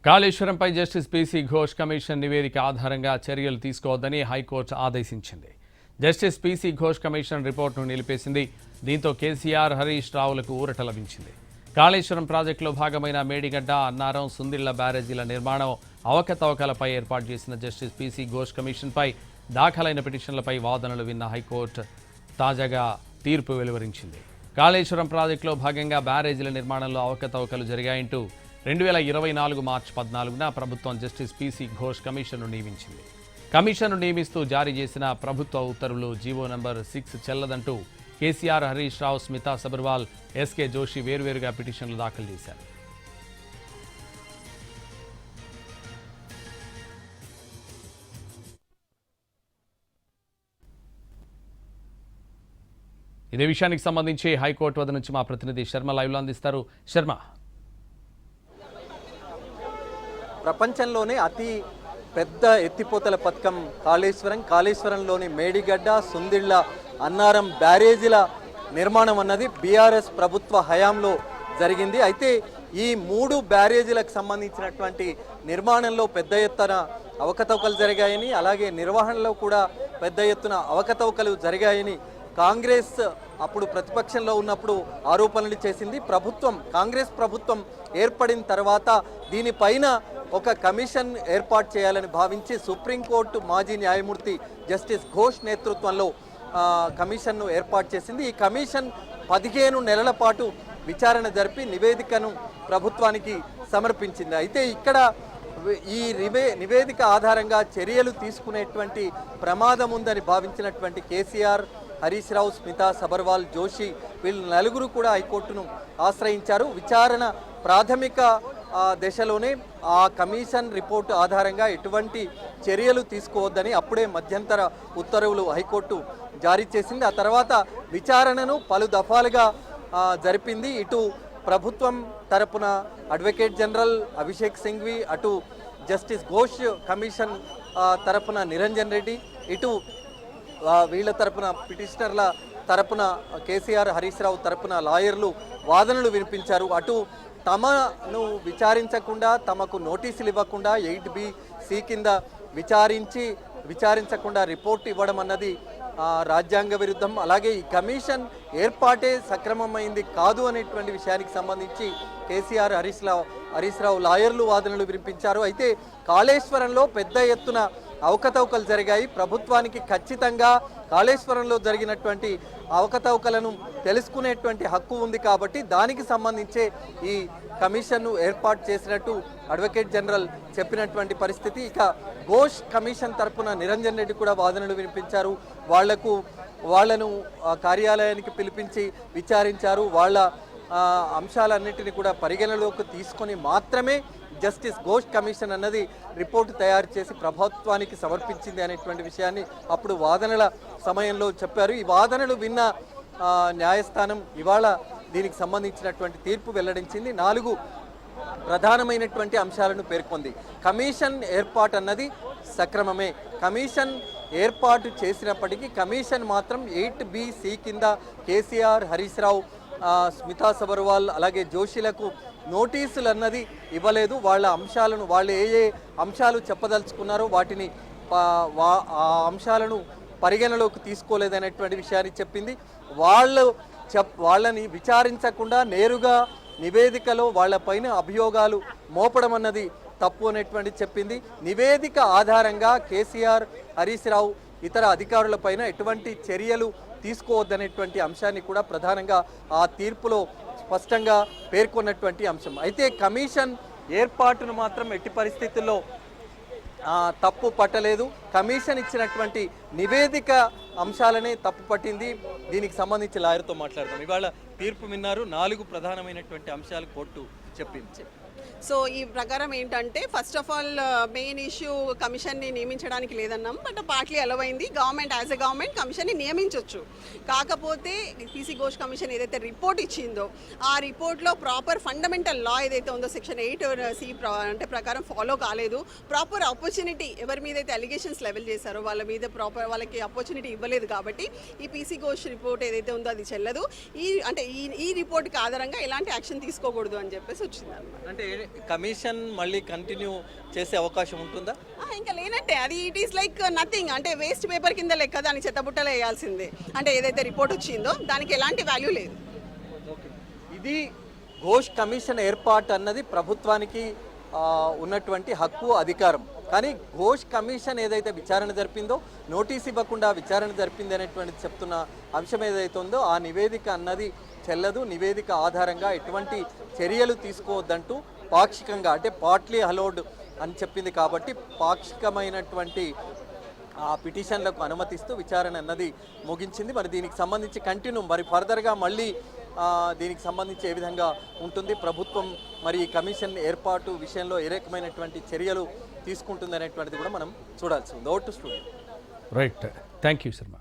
కాళేశ్వరంపై justice PC Ghosh commission నివేదిక ఆధారంగా చర్యలు తీసుకోవద్దని హైకోర్టు ఆదేశించింది. జస్టిస్ పీసీ ఘోష్ కమిషన్ రిపోర్టును నిలిపేసింది. దీంతో కేసీఆర్, హరీష్ రావులకు ఊరట లభించింది. కాళేశ్వరం ప్రాజెక్టులో భాగమైన మేడిగడ్డ, అన్నారం, సుందిళ్ల బ్యారేజీల నిర్మాణం అవకతవకలపై ఏర్పాటు చేసిన జస్టిస్ పీసీ ఘోష్ కమిషన్పై దాఖలైన పిటిషన్లపై వాదనలు విన్న హైకోర్టు తాజాగా తీర్పు వెలువరించింది. కాళేశ్వరం ప్రాజెక్టులో భాగంగా బ్యారేజీల నిర్మాణంలో అవకతవకలు జరిగాయంటూ 2024 మార్చి 14న ప్రభుత్వం జస్టిస్ పీసీ ఘోష్ కమిషన్ను నియమించింది. కమిషన్ను నియమిస్తూ జారీ చేసిన ప్రభుత్వ ఉత్తర్వులు GO number 6 చెల్లదంటూ KCR, Harish Rao, Smita Sabharwal, SK Joshi వేర్వేరుగా పిటిషన్లు దాఖలు చేశారు. ఇదే విషయానికి సంబంధించి హైకోర్టు వద్ద నుంచి మా ప్రతినిధి శర్మ లైవ్లో అందిస్తారు. శర్మ, ప్రపంచంలోనే అతి పెద్ద ఎత్తిపోతల పథకం కాళేశ్వరంలోని మేడిగడ్డ, సుందిళ్ల, అన్నారం బ్యారేజీల నిర్మాణం అన్నది బీఆర్ఎస్ ప్రభుత్వ హయాంలో జరిగింది. అయితే ఈ 3 బ్యారేజీలకు సంబంధించినటువంటి నిర్మాణంలో పెద్ద ఎత్తున అవకతవకలు జరిగాయని, అలాగే నిర్వహణలో కూడా పెద్ద ఎత్తున అవకతవకలు జరిగాయని కాంగ్రెస్ అప్పుడు ప్రతిపక్షంలో ఉన్నప్పుడు ఆరోపణలు చేసింది. కాంగ్రెస్ ప్రభుత్వం ఏర్పడిన తర్వాత దీనిపైన ఒక కమిషన్ ఏర్పాటు చేయాలని భావించి సుప్రీంకోర్టు మాజీ న్యాయమూర్తి జస్టిస్ ఘోష్ నేతృత్వంలో కమిషన్ను ఏర్పాటు చేసింది. ఈ కమిషన్ 15 నెలల పాటు విచారణ జరిపి నివేదికను ప్రభుత్వానికి సమర్పించింది. అయితే ఇక్కడ ఈ నివేదిక ఆధారంగా చర్యలు తీసుకునేటువంటి ప్రమాదం ఉందని భావించినటువంటి కేసీఆర్, హరీష్ రావు, స్మితా సబర్వాల్, జోషి వీళ్ళు నలుగురు కూడా హైకోర్టును ఆశ్రయించారు. విచారణ ప్రాథమిక దశలోనే ఆ కమిషన్ రిపోర్టు ఆధారంగా ఎటువంటి చర్యలు తీసుకోవద్దని అప్పుడే మధ్యంతర ఉత్తర్వులు హైకోర్టు జారీ చేసింది. ఆ తర్వాత విచారణను పలు దఫాలుగా జరిపింది. ఇటు ప్రభుత్వం తరపున అడ్వకేట్ జనరల్ అభిషేక్ సింఘ్వి, అటు జస్టిస్ ఘోష్ కమిషన్ తరపున నిరంజన్ రెడ్డి, ఇటు వీళ్ళ తరపున పిటిషనర్ల తరపున కేసీఆర్, హరీష్ రావు తరపున లాయర్లు వాదనలు వినిపించారు. అటు తమను విచారించకుండా, తమకు నోటీసులు ఇవ్వకుండా 8B(c) కింద విచారించకుండా రిపోర్ట్ ఇవ్వడం అన్నది రాజ్యాంగ విరుద్ధం. అలాగే ఈ కమిషన్ ఏర్పాటే సక్రమమైంది కాదు అనేటువంటి విషయానికి సంబంధించి కేసీఆర్, హరీష్ రావు లాయర్లు వాదనలు వినిపించారు. అయితే కాళేశ్వరంలో పెద్ద ఎత్తున అవకతవకలు జరిగాయి. ప్రభుత్వానికి ఖచ్చితంగా కాళేశ్వరంలో జరిగినటువంటి అవకతవకలను తెలుసుకునేటువంటి హక్కు ఉంది కాబట్టి దానికి సంబంధించే ఈ కమిషన్ను ఏర్పాటు చేసినట్టు అడ్వకేట్ జనరల్ చెప్పినటువంటి పరిస్థితి. ఇక ఘోష్ కమిషన్ తరపున నిరంజన్ రెడ్డి కూడా వాదనలు వినిపించారు. వాళ్లను కార్యాలయానికి పిలిపించి విచారించారు. వాళ్ళ అంశాలన్నింటినీ కూడా పరిగణలోకి తీసుకొని మాత్రమే జస్టిస్ ఘోష్ కమిషన్ అన్నది రిపోర్టు తయారు చేసి ప్రభుత్వానికి సమర్పించింది అనేటువంటి విషయాన్ని అప్పుడు వాదనల సమయంలో చెప్పారు. ఈ వాదనలు విన్న న్యాయస్థానం ఇవాళ దీనికి సంబంధించినటువంటి తీర్పు వెల్లడించింది. 4 ప్రధానమైనటువంటి అంశాలను పేర్కొంది. కమిషన్ ఏర్పాటు అన్నది సక్రమమే. కమిషన్ ఏర్పాటు చేసినప్పటికీ కమిషన్ మాత్రం 8B(c) కింద కేసీఆర్, హరీష్ రావు, స్మితా సబర్వాల్ అలాగే జోషిలకు నోటీసులు అన్నది ఇవ్వలేదు. వాళ్ళు ఏ అంశాలు చెప్పదలుచుకున్నారో వాటిని ఆ అంశాలను పరిగణలోకి తీసుకోలేదనేటువంటి విషయాన్ని చెప్పింది. వాళ్ళని విచారించకుండా నేరుగా నివేదికలో వాళ్ళపైన అభియోగాలు మోపడం అన్నది తప్పు అనేటువంటి చెప్పింది. నివేదిక ఆధారంగా కేసీఆర్, హరీష్ రావు ఇతర అధికారులపైన ఎటువంటి చర్యలు తీసుకోవద్దనేటువంటి అంశాన్ని కూడా ప్రధానంగా ఆ తీర్పులో స్పష్టంగా పేర్కొన్నటువంటి అంశం. అయితే కమిషన్ ఏర్పాటును మాత్రం ఎట్టి పరిస్థితుల్లో తప్పు పట్టలేదు. కమిషన్ ఇచ్చినటువంటి నివేదిక అంశాలనే తప్పు పట్టింది. దీనికి సంబంధించి లాయర్తో మాట్లాడదాం. ఇవాళ తీర్పు విన్నారు. 4 ప్రధానమైనటువంటి అంశాలు కోర్టు చెప్పింది. సో ఈ ప్రకారం ఏంటంటే first of all main issue కమిషన్ని నియమించడానికి లేదన్నాం. బట్ పార్ట్లీ అలవ్ అయింది. గవర్నమెంట్ యాజ్ ఎ గవర్నమెంట్ కమిషన్ని నియమించవచ్చు. కాకపోతే పీసీ ఘోష్ కమిషన్ ఏదైతే రిపోర్ట్ ఇచ్చిందో ఆ రిపోర్ట్లో ప్రాపర్ ఫండమెంటల్ లా ఏదైతే ఉందో సెక్షన్ 8C అంటే ప్రకారం ఫాలో కాలేదు. ప్రాపర్ ఆపర్చునిటీ ఎవరి మీద అయితే అలిగేషన్స్ లెవెల్ చేశారో వాళ్ళ మీద వాళ్ళకి ఆపర్చునిటీ ఇవ్వలేదు. కాబట్టి ఈ పీసీ ఘోష్ రిపోర్ట్ ఏదైతే ఉందో అది చెల్లదు. ఈ రిపోర్ట్కి ఆధారంగా ఎలాంటి యాక్షన్ తీసుకోకూడదు అని చెప్పేసి వచ్చింది. అంటే కమిషన్ మళ్ళీ కంటిన్యూ చేసే అవకాశం ఉంటుందా? ఇంకా లేనట్టే, అది ఇట్ ఈస్ లైక్ నథింగ్, అంటే వేస్ట్ పేపర్ కింద లెక్క, దాన్ని చెత్తబుట్టలో వేయాల్సిందే. అంటే ఏదైతే రిపోర్ట్ వచ్చిందో దానికి ఎలాంటి వాల్యూ లేదు. ఇది ఘోష్ కమిషన్ ఏర్పాటు అన్నది ప్రభుత్వానికి ఉన్నటువంటి హక్కు, అధికారం. కానీ ఘోష్ కమిషన్ ఏదైతే విచారణ జరిపిందో, నోటీస్ ఇవ్వకుండా విచారణ జరిపింది అనేటువంటిది చెప్తున్న అంశం ఏదైతే ఉందో, ఆ నివేదిక అన్నది చెల్లదు. నివేదిక ఆధారంగా ఎటువంటి చర్యలు తీసుకోవద్దంటూ పాక్షికంగా, అంటే పార్ట్లీ అలౌడ్ అని చెప్పింది కాబట్టి పాక్షికమైనటువంటి ఆ పిటిషన్లకు అనుమతిస్తూ విచారణ అన్నది ముగించింది. మరి దీనికి సంబంధించి కంటిన్యూ మరి ఫర్దర్గా మళ్ళీ దీనికి సంబంధించి ఏ విధంగా ఉంటుంది, ప్రభుత్వం మరి ఈ కమిషన్ ఏర్పాటు విషయంలో ఏ రకమైనటువంటి చర్యలు తీసుకుంటుంది అనేటువంటిది కూడా మనం చూడాల్సి ఉంది. Vote studio. Right, thank you Sharma.